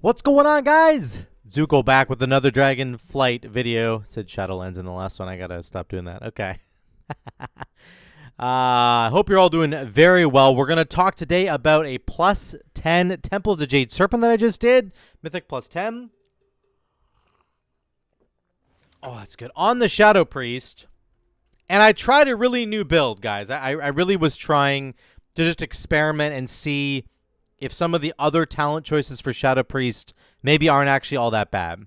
What's going on, guys? Zuko back with another Dragon Flight video. It said Shadowlands in the last one. I gotta stop doing that. Okay. Hope you're all doing very well. We're gonna talk today about a plus 10 Temple of the Jade Serpent that I just did. Mythic plus 10. Oh, that's good. On the Shadowpriest. And I tried a really new build, guys. I really was trying to just experiment and see if some of the other talent choices for Shadowpriest maybe aren't actually all that bad.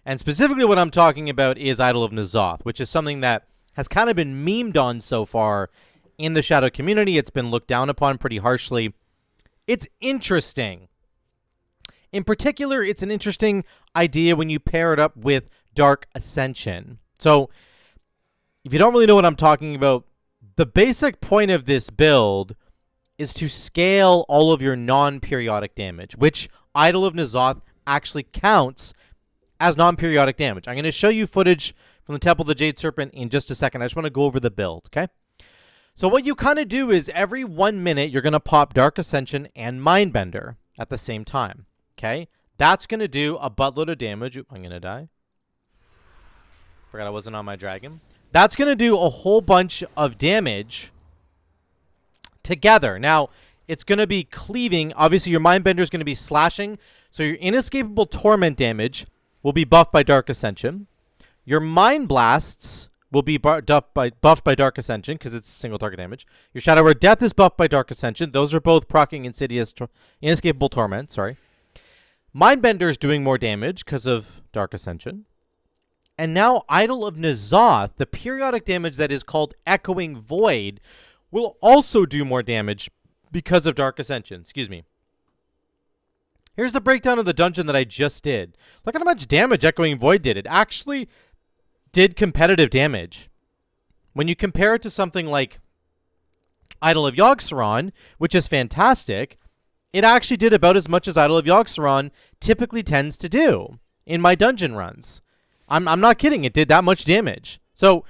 And specifically what I'm talking about is Idol of N'Zoth, which is something that has kind of been memed on so far in the Shadow community. It's been looked down upon pretty harshly. It's interesting. In particular, it's an interesting idea when you pair it up with Dark Ascension. So, if you don't really know what I'm talking about, the basic point of this build is to scale all of your non-periodic damage, which Idol of N'Zoth actually counts as non-periodic damage. I'm going to show you footage from the Temple of the Jade Serpent in just a second. I just want to go over the build, okay? So what you kind of do is every 1 minute, you're going to pop Dark Ascension and Mindbender at the same time, okay? That's going to do a buttload of damage. Oop, I'm going to die. Forgot I wasn't on my dragon. That's going to do a whole bunch of damage together. Now, it's going to be cleaving. Obviously, your Mindbender is going to be slashing. So your Inescapable Torment damage will be buffed by Dark Ascension. Your Mind Blasts will be buffed by Dark Ascension because it's single target damage. Your Shadow Word Death is buffed by Dark Ascension. Those are both proccing Inescapable Torment. Sorry. Mindbender is doing more damage because of Dark Ascension. And now Idol of N'Zoth, the periodic damage that is called Echoing Void, will also do more damage because of Dark Ascension. Excuse me. Here's the breakdown of the dungeon that I just did. Look at how much damage Echoing Void did. It actually did competitive damage. When you compare it to something like Idol of Yogg-Saron, which is fantastic, it actually did about as much as Idol of Yogg-Saron typically tends to do in my dungeon runs. I'm not kidding. It did that much damage. So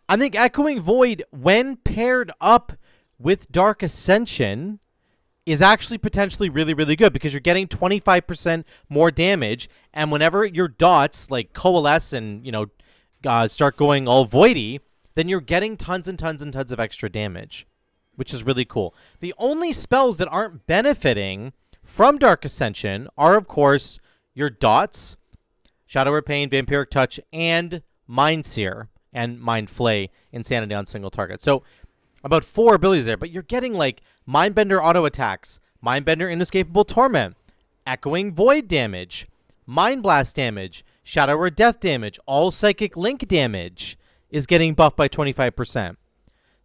I think Echoing Void, when paired up with Dark Ascension, is actually potentially really, really good because you're getting 25% more damage. And whenever your dots like coalesce and, start going all voidy, then you're getting tons and tons and tons of extra damage, which is really cool. The only spells that aren't benefiting from Dark Ascension are, of course, your dots, Shadow Word Pain, Vampiric Touch, and Mind Sear and Mind Flay, Insanity on single target. So about 4 abilities there, but you're getting like Mindbender auto attacks, Mindbender Inescapable Torment, Echoing Void damage, Mind Blast damage, Shadow Word Death damage, all Psychic Link damage is getting buffed by 25%.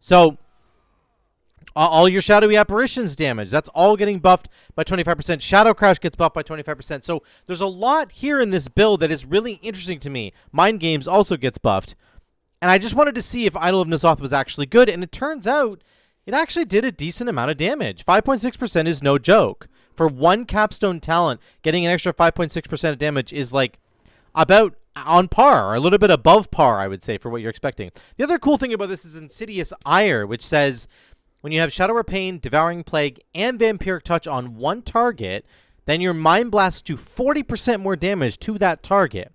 So all your Shadowy Apparitions damage, that's all getting buffed by 25%. Shadow Crash gets buffed by 25%. So there's a lot here in this build that is really interesting to me. Mind Games also gets buffed. And I just wanted to see if Idol of N'Zoth was actually good. And it turns out it actually did a decent amount of damage. 5.6% is no joke. For one capstone talent, getting an extra 5.6% of damage is like about on par, or a little bit above par, I would say, for what you're expecting. The other cool thing about this is Insidious Ire, which says when you have Shadow Word Pain, Devouring Plague, and Vampiric Touch on one target, then your Mind Blast do 40% more damage to that target.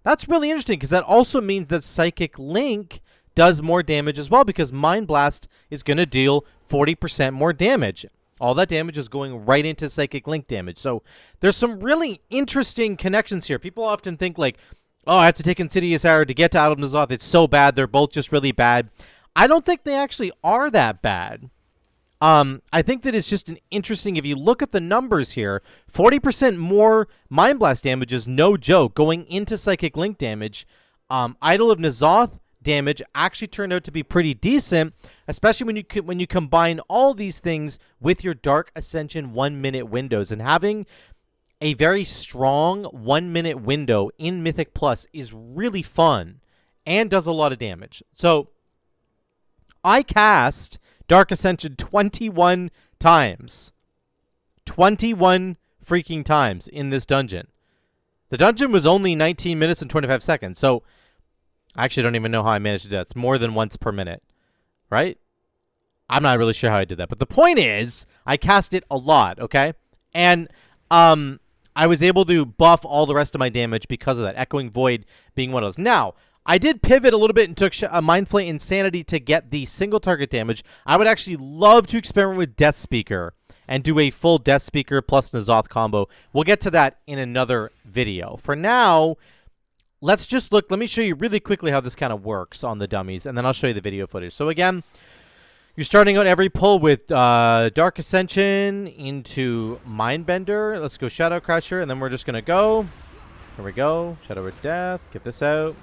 That's really interesting because that also means that Psychic Link does more damage as well because Mind Blast is going to deal 40% more damage. All that damage is going right into Psychic Link damage. So there's some really interesting connections here. People often think like, oh, I have to take Insidious Ire to get to Idol of N'Zoth. It's so bad. They're both just really bad. I don't think they actually are that bad. I think that it's just an interesting, if you look at the numbers here, 40% more Mind Blast damage is no joke going into Psychic Link damage. Idol of N'Zoth damage actually turned out to be pretty decent, especially when you combine all these things with your Dark Ascension 1 minute windows, and having a very strong 1 minute window in Mythic Plus is really fun and does a lot of damage. So I cast Dark Ascension 21 times. 21 freaking times in this dungeon. The dungeon was only 19 minutes and 25 seconds, so I actually don't even know how I managed to do that. It's more than once per minute, right? I'm not really sure how I did that, but the point is I cast it a lot, okay? And I was able to buff all the rest of my damage because of that. Echoing Void being one of those. Now, I did pivot a little bit and took a Mind Flay Insanity to get the single target damage. I would actually love to experiment with Death Speaker and do a full Death Speaker plus N'Zoth combo. We'll get to that in another video. For now, let's just look. Let me show you really quickly how this kind of works on the dummies, and then I'll show you the video footage. So again, you're starting out every pull with Dark Ascension into Mindbender. Let's go Shadow Crusher, and then we're just going to go. Here we go. Shadow of Death. Get this out.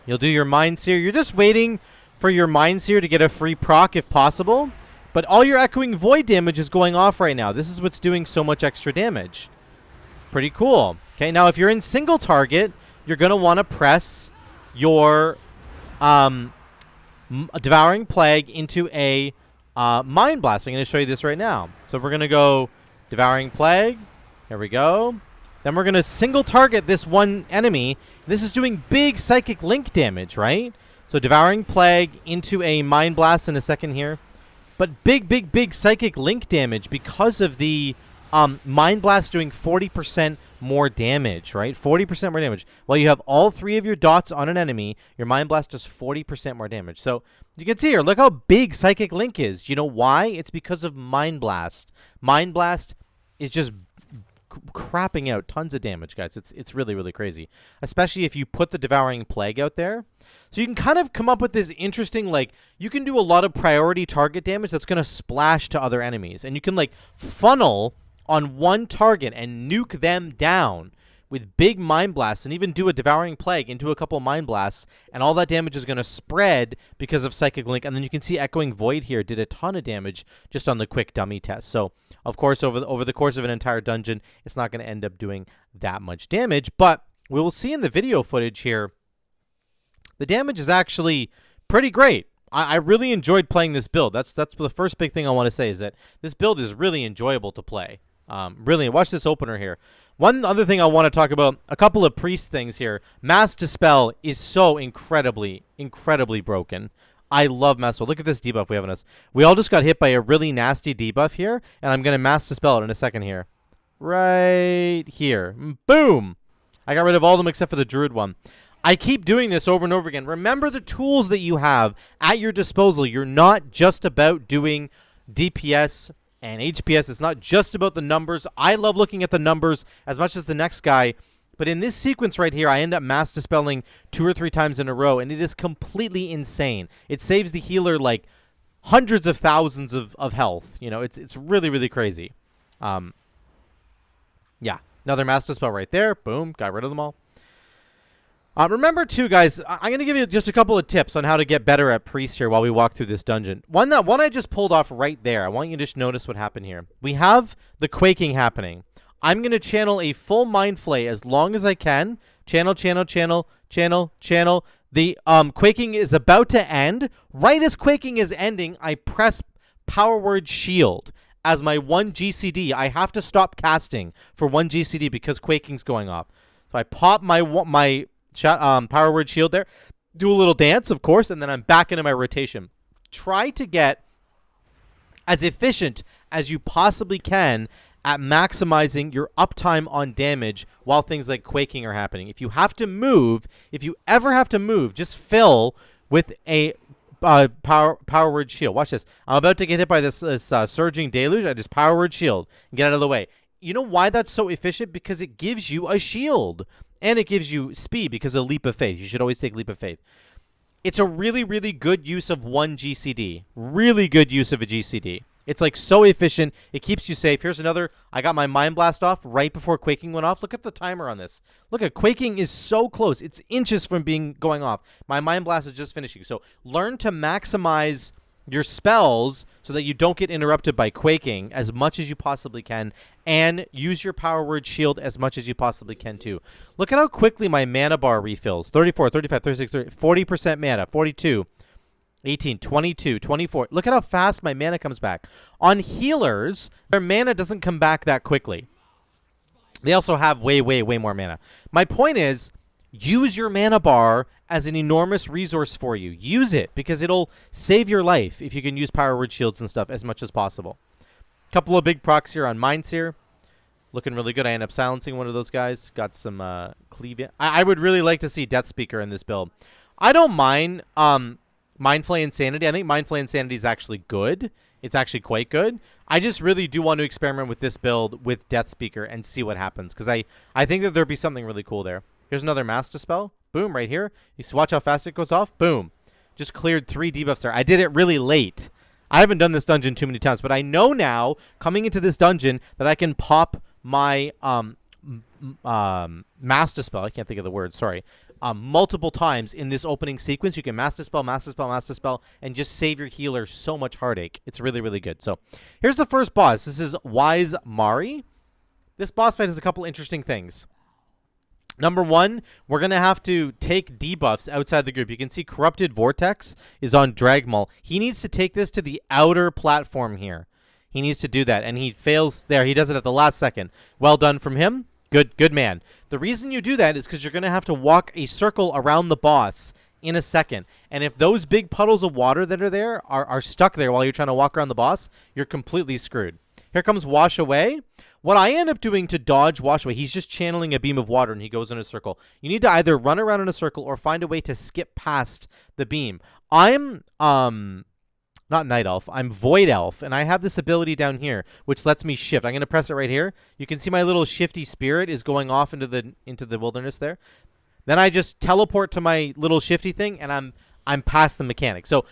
You'll do your Mind Seer. You're just waiting for your Mind Seer to get a free proc if possible. But all your Echoing Void damage is going off right now. This is what's doing so much extra damage. Pretty cool. Okay, now if you're in single target, you're going to want to press your Devouring Plague into a Mind Blast. I'm going to show you this right now. So we're going to go Devouring Plague. Here we go. Then we're going to single target this one enemy. This is doing big Psychic Link damage, right? So Devouring Plague into a Mind Blast in a second here. But big Psychic Link damage because of the Mind Blast doing 40% more damage, right? 40% more damage. While you have all 3 of your dots on an enemy, your Mind Blast does 40% more damage. So you can see here, look how big Psychic Link is. Do you know why? It's because of Mind Blast. Mind Blast is just crapping out tons of damage, guys. It's really crazy, especially if you put the Devouring Plague out there. So you can kind of come up with this interesting, like, you can do a lot of priority target damage that's going to splash to other enemies, and you can like funnel on one target and nuke them down with big Mind Blasts, and even do a Devouring Plague into a couple Mind Blasts, and all that damage is going to spread because of Psychic Link. And then you can see Echoing Void here did a ton of damage just on the quick dummy test. So of course, over the course of an entire dungeon, it's not going to end up doing that much damage, but we will see in the video footage here, the damage is actually pretty great. I really enjoyed playing this build. That's the first big thing I want to say, is that this build is really enjoyable to play. Really, watch this opener here. One other thing I want to talk about, a couple of priest things here. Mass Dispel is so incredibly broken. I love Mass Dispel. Look at this debuff we have on us. We all just got hit by a really nasty debuff here, and I'm going to Mass Dispel it in a second here. Right here. Boom! I got rid of all of them except for the Druid one. I keep doing this over and over again. Remember the tools that you have at your disposal. You're not just about doing DPS and HPS. It's not just about the numbers. I love looking at the numbers as much as the next guy. But in this sequence right here, I end up Mass Dispelling 2 or 3 times in a row, and it is completely insane. It saves the healer like hundreds of thousands of health. You know, it's really crazy. Yeah, another Mass Dispel right there. Boom, got rid of them all. Remember, too, guys, I'm going to give you just a couple of tips on how to get better at Priest here while we walk through this dungeon. One I just pulled off right there. I want you to just notice what happened here. We have the Quaking happening. I'm going to channel a full Mind Flay as long as I can. Channel. The Quaking is about to end. Right as Quaking is ending, I press Power Word Shield as my 1 GCD. I have to stop casting for 1 GCD because Quaking's going off. So I pop my Power Word Shield there, do a little dance, of course, and then I'm back into my rotation. Try to get as efficient as you possibly can at maximizing your uptime on damage while things like Quaking are happening. If you ever have to move, just fill with a Power Word Shield. Watch this. I'm about to get hit by this Surging Deluge. I just Power Word Shield and get out of the way. You know why that's so efficient? Because it gives you a shield. And it gives you speed because of Leap of Faith. You should always take Leap of Faith. It's a really good use of 1 GCD. Really good use of a GCD. It's like so efficient. It keeps you safe. Here's another. I got my Mind Blast off right before Quaking went off. Look at the timer on this. Look at Quaking is so close. It's inches from going off. My Mind Blast is just finishing. So learn to maximize your spells so that you don't get interrupted by Quaking as much as you possibly can, and use your Power Word Shield as much as you possibly can too. Look at how quickly my mana bar refills. 34, 35, 36, 30, 40% mana, 42, 18, 22, 24. Look at how fast my mana comes back. On healers, their mana doesn't come back that quickly. They also have way more mana. My point is, use your mana bar as an enormous resource for you. Use it because it'll save your life if you can use Power Word Shields and stuff as much as possible. Couple of big procs here on Mind Seer. Looking really good. I end up silencing one of those guys. Got some cleave. I would really like to see Death Speaker in this build. I don't mind Mindflay Insanity. I think Mindflay Insanity is actually good. It's actually quite good. I just really do want to experiment with this build with Death Speaker and see what happens, because I think that there'd be something really cool there. Here's another Mass Dispel. Boom, right here. You watch how fast it goes off. Boom. Just cleared 3 debuffs there. I did it really late. I haven't done this dungeon too many times, but I know now, coming into this dungeon, that I can pop my Mass Dispel. I can't think of the word, sorry. Multiple times in this opening sequence. You can Mass Dispel, Mass Dispel, Mass Dispel, and just save your healer so much heartache. It's really, really good. So here's the first boss. This is Wise Mari. This boss fight has a couple interesting things. Number one, we're going to have to take debuffs outside the group. You can see Corrupted Vortex is on Dragmaul. He needs to take this to the outer platform here. He needs to do that, and he fails there. He does it at the last second. Well done from him. Good man. The reason you do that is because you're going to have to walk a circle around the boss in a second. And if those big puddles of water that are there are stuck there while you're trying to walk around the boss, you're completely screwed. Here comes Wash Away. What I end up doing to dodge Wash Away, he's just channeling a beam of water and he goes in a circle. You need to either run around in a circle or find a way to skip past the beam. I'm not Night Elf, I'm Void Elf, and I have this ability down here which lets me shift. I'm going to press it right here. You can see my little shifty spirit is going off into the wilderness there. Then I just teleport to my little shifty thing and I'm past the mechanic. So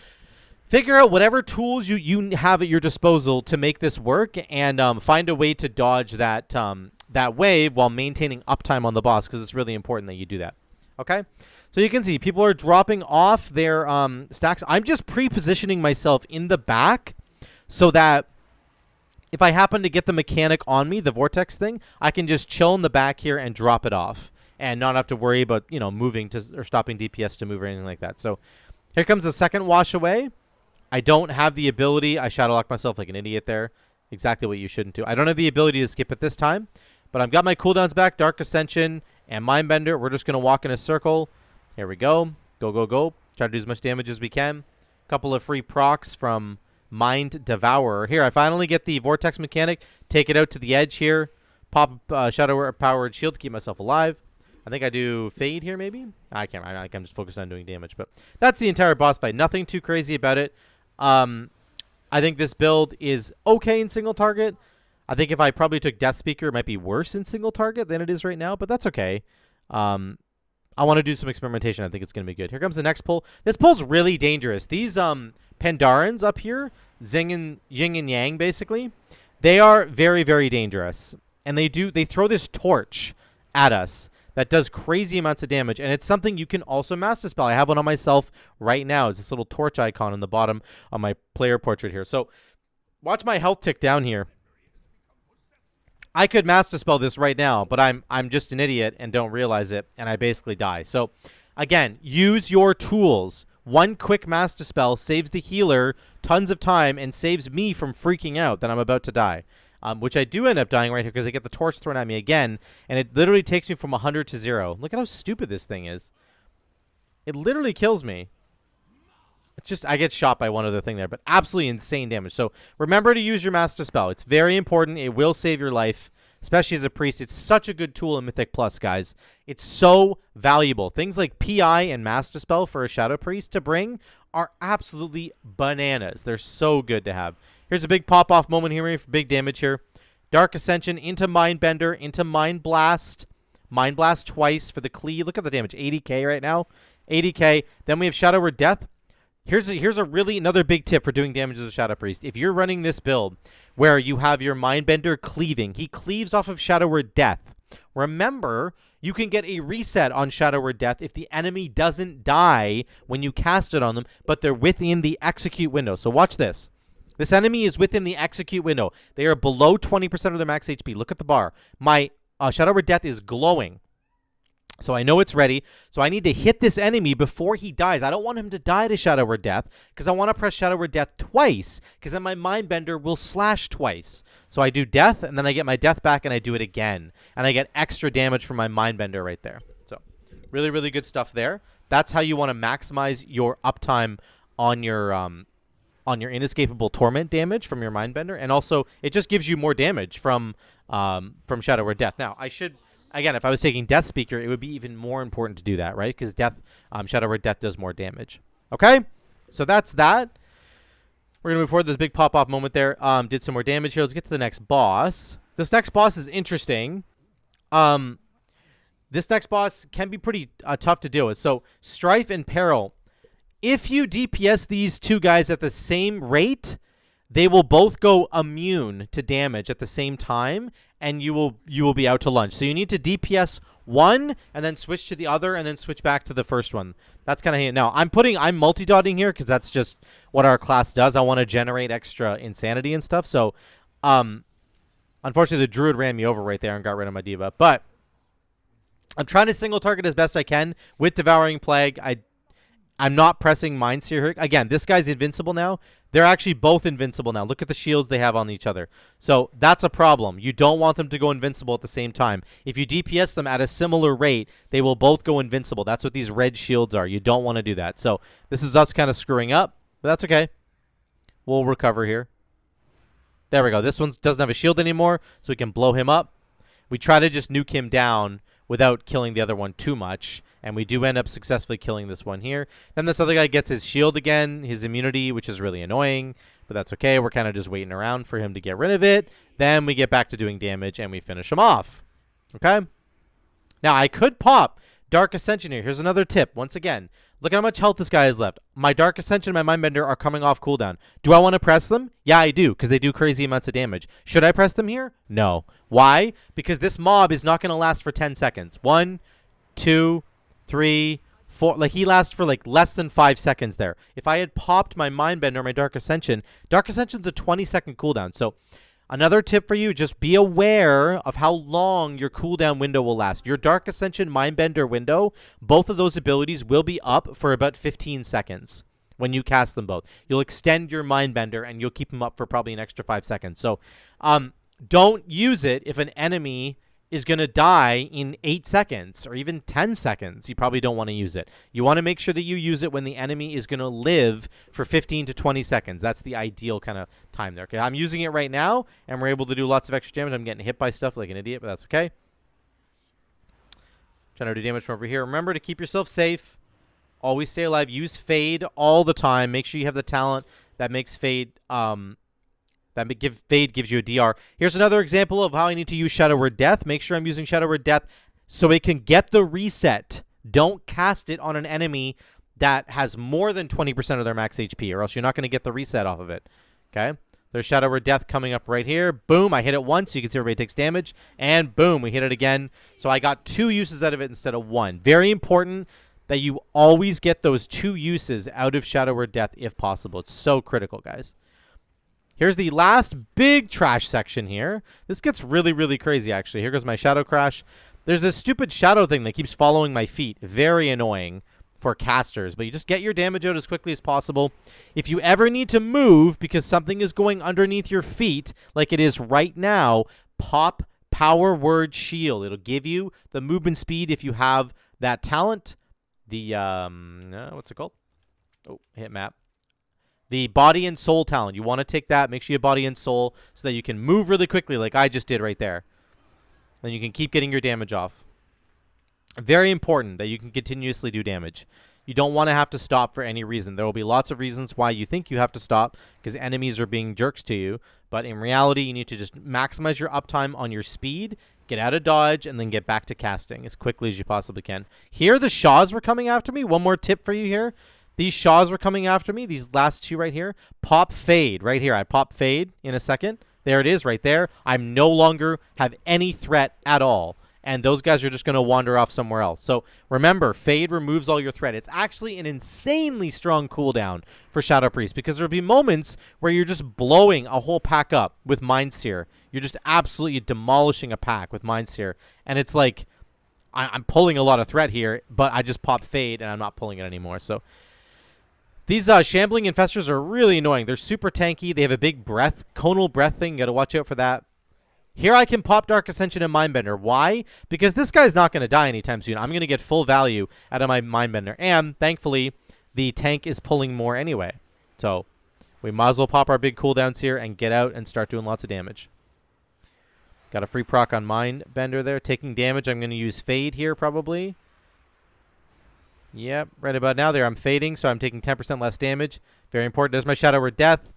figure out whatever tools you have at your disposal to make this work, and find a way to dodge that that wave while maintaining uptime on the boss, because it's really important that you do that. Okay? So you can see people are dropping off their stacks. I'm just pre-positioning myself in the back so that if I happen to get the mechanic on me, the vortex thing, I can just chill in the back here and drop it off and not have to worry about, moving to or stopping DPS to move or anything like that. So here comes the second Wash Away. I don't have the ability. I shadow locked myself like an idiot there. Exactly what you shouldn't do. I don't have the ability to skip it this time, but I've got my cooldowns back, Dark Ascension and Mindbender. We're just going to walk in a circle. Here we go. Go. Try to do as much damage as we can. Couple of free procs from Mind Devourer. Here, I finally get the Vortex mechanic. Take it out to the edge here. Pop Shadow Powered Shield to keep myself alive. I think I do Fade here, maybe? I can't. I'm just focused on doing damage. But that's the entire boss fight. Nothing too crazy about it. I think this build is okay in single target. I think if I probably took Death Speaker, it might be worse in single target than it is right now. But that's okay. I want to do some experimentation. I think it's going to be good. Here comes the next pull. This pull's really dangerous. These Pandarans up here, Yin and Yang, basically, they are very, very dangerous. And they throw this torch at us that does crazy amounts of damage, and it's something you can also Mass Dispel. I have one on myself right now. It's this little torch icon in the bottom of my player portrait here. So watch my health tick down here. I could Mass Dispel this right now, but I'm just an idiot and don't realize it, and I basically die. So again, use your tools. One quick Mass Dispel saves the healer tons of time and saves me from freaking out that I'm about to die. Which I do end up dying right here because I get the torch thrown at me again, and it literally takes me from 100 to 0. Look at how stupid this thing is. It literally kills me. It's just, I get shot by one other thing there, but absolutely insane damage. So remember to use your Mass Dispel. It's very important. It will save your life, especially as a priest. It's such a good tool in Mythic Plus, guys. It's so valuable. Things like PI and Mass Dispel for a Shadow Priest to bring are absolutely bananas. They're so good to have. Here's a big pop-off moment here for big damage here. Dark Ascension into Mindbender, into Mind Blast. Mind Blast twice for the cleave. Look at the damage. 80k right now. 80k. Then we have Shadow Word Death. Here's another big tip for doing damage as a Shadow Priest. If you're running this build where you have your Mindbender cleaving, he cleaves off of Shadow Word Death. Remember, you can get a reset on Shadow Word Death if the enemy doesn't die when you cast it on them, but they're within the execute window. So watch this. This enemy is within the execute window. They are below 20% of their max HP. Look at the bar. My Shadow Word Death is glowing. So I know it's ready. So I need to hit this enemy before he dies. I don't want him to die to Shadow Word Death because I want to press Shadow Word Death twice because then my Mindbender will slash twice. So I do Death, and then I get my Death back, and I do it again. And I get extra damage from my Mindbender right there. So really, really good stuff there. That's how you want to maximize your uptime on your on your inescapable torment damage from your Mindbender, and also it just gives you more damage from Shadow Word Death. Now, I should, again, if I was taking Death Speaker, it would be even more important to do that, right? Because Shadow Word Death does more damage. Okay, so that's that. We're gonna move forward. There's a big pop-off moment there. Did some more damage here. Let's get to the next boss. This next boss is interesting. This next boss can be pretty tough to deal with. So Strife and Peril. If you DPS these two guys at the same rate, they will both go immune to damage at the same time, and you will be out to lunch. So you need to DPS one and then switch to the other and then switch back to the first one. That's kind of now I'm multi-dotting here because that's just what our class does. I want to generate extra insanity and stuff. So unfortunately the druid ran me over right there and got rid of my diva. But I'm trying to single target as best I can with Devouring Plague. I'm not pressing Mindseer here. Again, this guy's invincible now. They're actually both invincible now. Look at the shields they have on each other. So that's a problem. You don't want them to go invincible at the same time. If you DPS them at a similar rate, they will both go invincible. That's what these red shields are. You don't want to do that. So this is us kind of screwing up, but that's okay. We'll recover here. There we go. This one doesn't have a shield anymore, so we can blow him up. We try to just nuke him down without killing the other one too much. And we do end up successfully killing this one here. Then this other guy gets his shield again, his immunity, which is really annoying. But that's okay. We're kind of just waiting around for him to get rid of it. Then we get back to doing damage, and we finish him off. Okay? Now, I could pop Dark Ascension here. Here's another tip. Once again, look at how much health this guy has left. My Dark Ascension and my Mindbender are coming off cooldown. Do I want to press them? Yeah, I do, because they do crazy amounts of damage. Should I press them here? No. Why? Because this mob is not going to last for 10 seconds. 1, 2, 3, 4. Like, he lasts for like less than 5 seconds there. If I had popped my Mindbender or my Dark Ascension's a 20-second cooldown. So another tip for you, just be aware of how long your cooldown window will last. Your Dark Ascension Mindbender window, both of those abilities will be up for about 15 seconds when you cast them both. You'll extend your Mindbender and you'll keep them up for probably an extra 5 seconds. So don't use it if an enemy is going to die in 8 seconds or even 10 seconds. You probably don't want to use it. You want to make sure that you use it when the enemy is going to live for 15 to 20 seconds. That's the ideal kind of time there. Okay, I'm using it right now, and we're able to do lots of extra damage. I'm getting hit by stuff like an idiot, but that's okay. Trying to do damage from over here. Remember to keep yourself safe. Always stay alive. Use Fade all the time. Make sure you have the talent that makes Fade... Fade gives you a DR. Here's another example of how I need to use Shadow Word Death. Make sure I'm using Shadow Word Death so it can get the reset. Don't cast it on an enemy that has more than 20% of their max HP, or else you're not going to get the reset off of it. Okay? There's Shadow Word Death coming up right here. Boom, I hit it once, so you can see everybody takes damage. And boom, we hit it again. So I got 2 uses out of it instead of 1. Very important that you always get those 2 uses out of Shadow Word Death if possible. It's so critical, guys. Here's the last big trash section here. This gets really, really crazy, actually. Here goes my Shadow Crash. There's this stupid shadow thing that keeps following my feet. Very annoying for casters, but you just get your damage out as quickly as possible. If you ever need to move because something is going underneath your feet, like it is right now, pop Power Word Shield. It'll give you the movement speed if you have that talent. The, what's it called? Oh, hit map. The Body and Soul talent. You want to take that. Make sure you have Body and Soul so that you can move really quickly like I just did right there. Then you can keep getting your damage off. Very important that you can continuously do damage. You don't want to have to stop for any reason. There will be lots of reasons why you think you have to stop because enemies are being jerks to you. But in reality, you need to just maximize your uptime on your speed, get out of dodge, and then get back to casting as quickly as you possibly can. Here, the Shaws were coming after me. One more tip for you here. These Shaws were coming after me. These last 2 right here. Pop Fade right here. I pop Fade in a second. There it is right there. I'm no longer have any threat at all. And those guys are just going to wander off somewhere else. So remember, Fade removes all your threat. It's actually an insanely strong cooldown for Shadowpriest because there'll be moments where you're just blowing a whole pack up with Mindseer. You're just absolutely demolishing a pack with Mindseer. And it's like, I'm pulling a lot of threat here, but I just pop Fade and I'm not pulling it anymore. So these Shambling Infestors are really annoying. They're super tanky. They have a big conal breath thing. You got to watch out for that. Here I can pop Dark Ascension and Mindbender. Why? Because this guy's not going to die anytime soon. I'm going to get full value out of my Mindbender. And, thankfully, the tank is pulling more anyway. So, We might as well pop our big cooldowns here and get out and start doing lots of damage. Got a free proc on Mindbender there. Taking damage, I'm going to use Fade here probably. Yep, right about now there I'm fading, so I'm taking 10% less damage. Very important. There's my Shadow Word Death.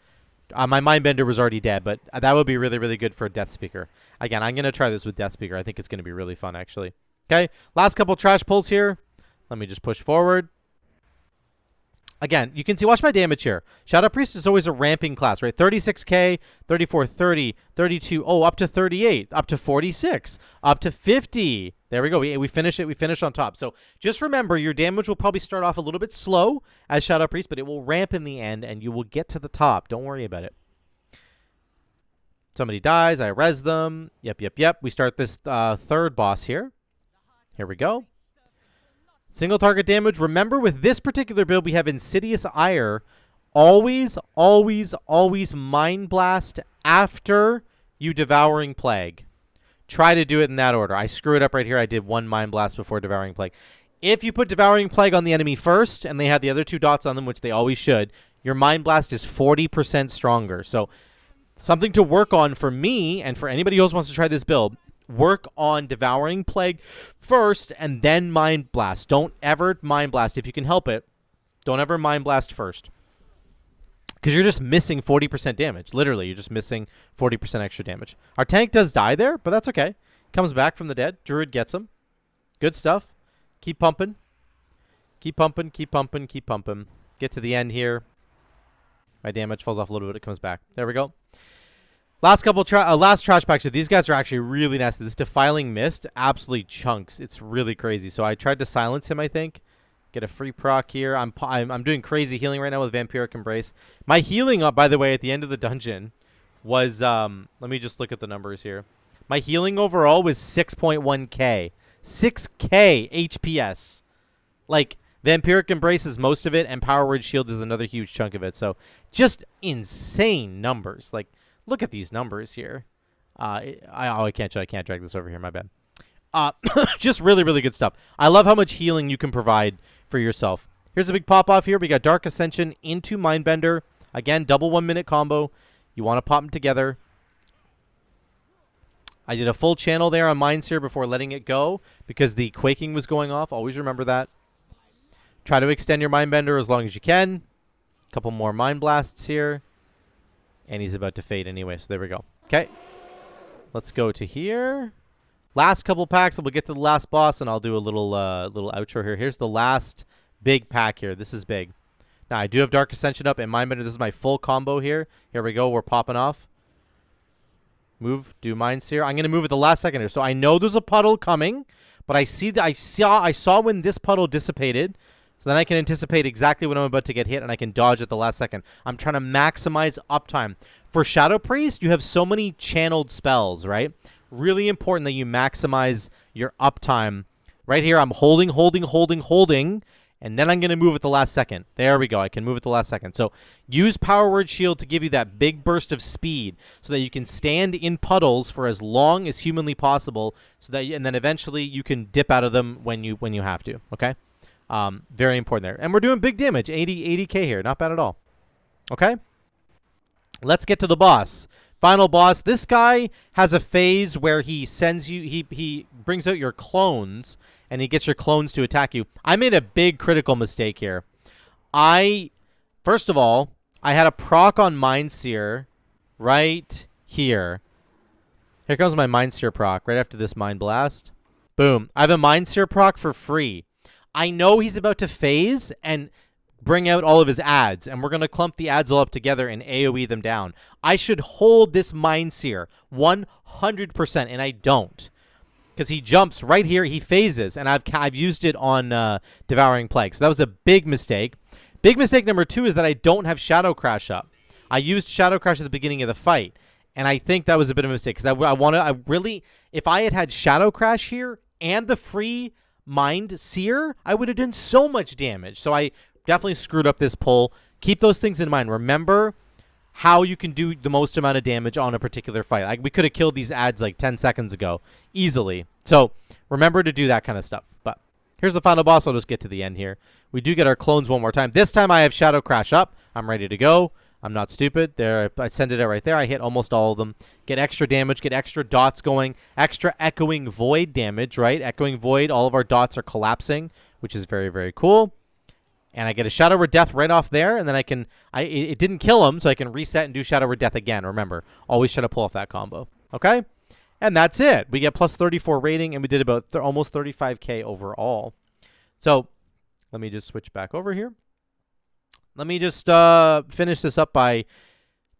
My Mindbender was already dead, but that would be really, really good for a Death Speaker. Again, I'm going to try this with Death Speaker. I think it's going to be really fun, actually. Okay, last couple trash pulls here. Let me just push forward. Again, you can see, watch my damage here. Shadowpriest is always a ramping class, right? 36k, 34, 30, 32, oh, up to 38, up to 46, up to 50. There we go. We finish it. We finish on top. So just remember, your damage will probably start off a little bit slow as Shadowpriest, but it will ramp in the end, and you will get to the top. Don't worry about it. Somebody dies. I res them. Yep. We start this third boss here. Here we go. Single target damage. Remember, with this particular build, we have Insidious Ire. Always Mind Blast after you Devouring Plague. Try to do it in that order. I screw it up right here. I did one Mind Blast before Devouring Plague. If you put Devouring Plague on the enemy first, and they have the other 2 dots on them, which they always should, your Mind Blast is 40% stronger. So something to work on for me, and for anybody else who wants to try this build. Work on Devouring Plague first and then Mind Blast. Don't ever Mind Blast if you can help it. Don't ever Mind Blast first. Because you're just missing 40% damage. Literally, you're just missing 40% extra damage. Our tank does die there, but that's okay. Comes back from the dead. Druid gets him. Good stuff. Keep pumping. Keep pumping. Get to the end here. My damage falls off a little bit. It comes back. There we go. Last couple last trash packs here. These guys are actually really nasty. This Defiling Mist absolutely chunks. It's really crazy. So I tried to silence him, I think. Get a free proc here. I'm doing crazy healing right now with Vampiric Embrace. My healing up, by the way, at the end of the dungeon was let me just look at the numbers here. My healing overall was 6.1k. 6k HPS. Like, Vampiric Embrace is most of it, and Power Word Shield is another huge chunk of it. So just insane numbers. Like, look at these numbers here. I can't drag this over here. My bad. Just really, really good stuff. I love how much healing you can provide for yourself. Here's a big pop-off here. We got Dark Ascension into Mindbender. Again, double 1-minute combo. You want to pop them together. I did a full channel there on Mindseer before letting it go because the Quaking was going off. Always remember that. Try to extend your Mindbender as long as you can. A couple more Mind Blasts here. And he's about to fade anyway, so there we go. Okay. Let's go to here. Last couple packs, and we'll get to the last boss, and I'll do a little outro here. Here's the last big pack here. This is big. Now, I do have Dark Ascension up and Mindbender. This is my full combo here. Here we go. We're popping off. Move. Do Mindseer. I'm going to move at the last second here. So I know there's a puddle coming, but I saw when this puddle dissipated. So then I can anticipate exactly when I'm about to get hit, and I can dodge at the last second. I'm trying to maximize uptime. For Shadowpriest, you have so many channeled spells, right? Really important that you maximize your uptime. Right here, I'm holding, and then I'm going to move at the last second. There we go. I can move at the last second. So use Power Word Shield to give you that big burst of speed so that you can stand in puddles for as long as humanly possible, and then eventually you can dip out of them when you have to, okay? Very important there. And we're doing big damage, 80k here. Not bad at all. Okay? Let's get to the boss. Final boss. This guy has a phase where he sends you, he brings out your clones, and he gets your clones to attack you. I made a big critical mistake here. First of all, I had a proc on Mindseer right here. Here comes my Mindseer proc right after this Mind Blast. Boom. I have a Mindseer proc for free. I know he's about to phase and bring out all of his ads, and we're going to clump the ads all up together and AoE them down. I should hold this Mindseer 100%, and I don't. Because he jumps right here, he phases, and I've used it on Devouring Plague. So that was a big mistake. Big mistake number 2 is that I don't have Shadow Crash up. I used Shadow Crash at the beginning of the fight, and I think that was a bit of a mistake. Because if I had Shadow Crash here and the free Mindseer, I would have done so much damage. So I definitely screwed up this pull. Keep those things in mind. Remember how you can do the most amount of damage on a particular fight. Like, we could have killed these ads like 10 seconds ago easily. So remember to do that kind of stuff. But here's the final boss. I'll just get to the end here. We do get our clones one more time. This time I have Shadow Crash up. I'm ready to go. I'm not stupid. There, I send it out right there. I hit almost all of them. Get extra damage, get extra dots going, extra Echoing Void damage, right? Echoing Void, all of our dots are collapsing, which is very, very cool. And I get a Shadow Word Death right off there, and then I can, it didn't kill him, so I can reset and do Shadow Word Death again. Remember, always try to pull off that combo, okay? And that's it. We get plus 34 rating, and we did about almost 35k overall. So let me just switch back over here. Let me just finish this up by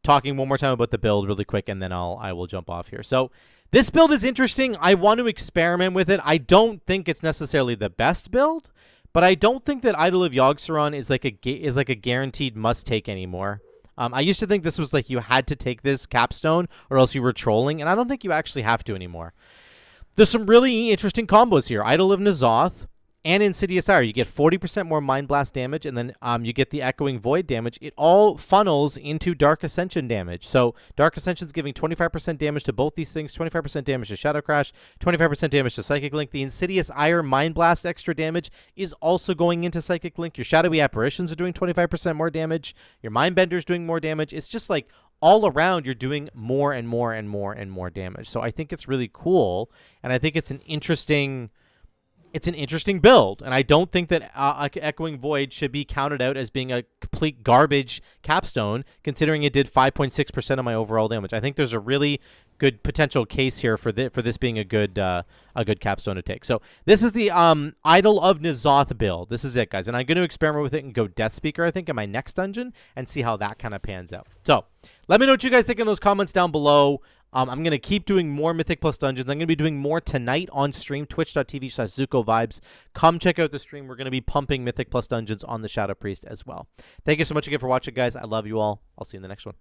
talking one more time about the build really quick, and then I will jump off here. So this build is interesting. I want to experiment with it. I don't think it's necessarily the best build, but I don't think that Idol of Yogg-Saron is like a guaranteed must-take anymore. I used to think this was like you had to take this capstone or else you were trolling, and I don't think you actually have to anymore. There's some really interesting combos here. Idol of N'Zoth and Insidious Ire. You get 40% more Mind Blast damage, and then you get the Echoing Void damage. It all funnels into Dark Ascension damage. So Dark Ascension's giving 25% damage to both these things, 25% damage to Shadow Crash, 25% damage to Psychic Link. The Insidious Ire Mind Blast extra damage is also going into Psychic Link. Your Shadowy Apparitions are doing 25% more damage. Your Mindbender's doing more damage. It's just like all around you're doing more and more and more and more damage. So I think it's really cool, and I think it's an interesting build, and I don't think that Echoing Void should be counted out as being a complete garbage capstone, considering it did 5.6% of my overall damage. I think there's a really good potential case here for this being a good capstone to take. So this is the Idol of N'Zoth build. This is it, guys, and I'm going to experiment with it and go Death Speaker, I think, in my next dungeon and see how that kind of pans out. So let me know what you guys think in those comments down below. I'm going to keep doing more Mythic Plus Dungeons. I'm going to be doing more tonight on stream, twitch.tv/ZukoVibes. Come check out the stream. We're going to be pumping Mythic Plus Dungeons on the Shadowpriest as well. Thank you so much again for watching, guys. I love you all. I'll see you in the next one.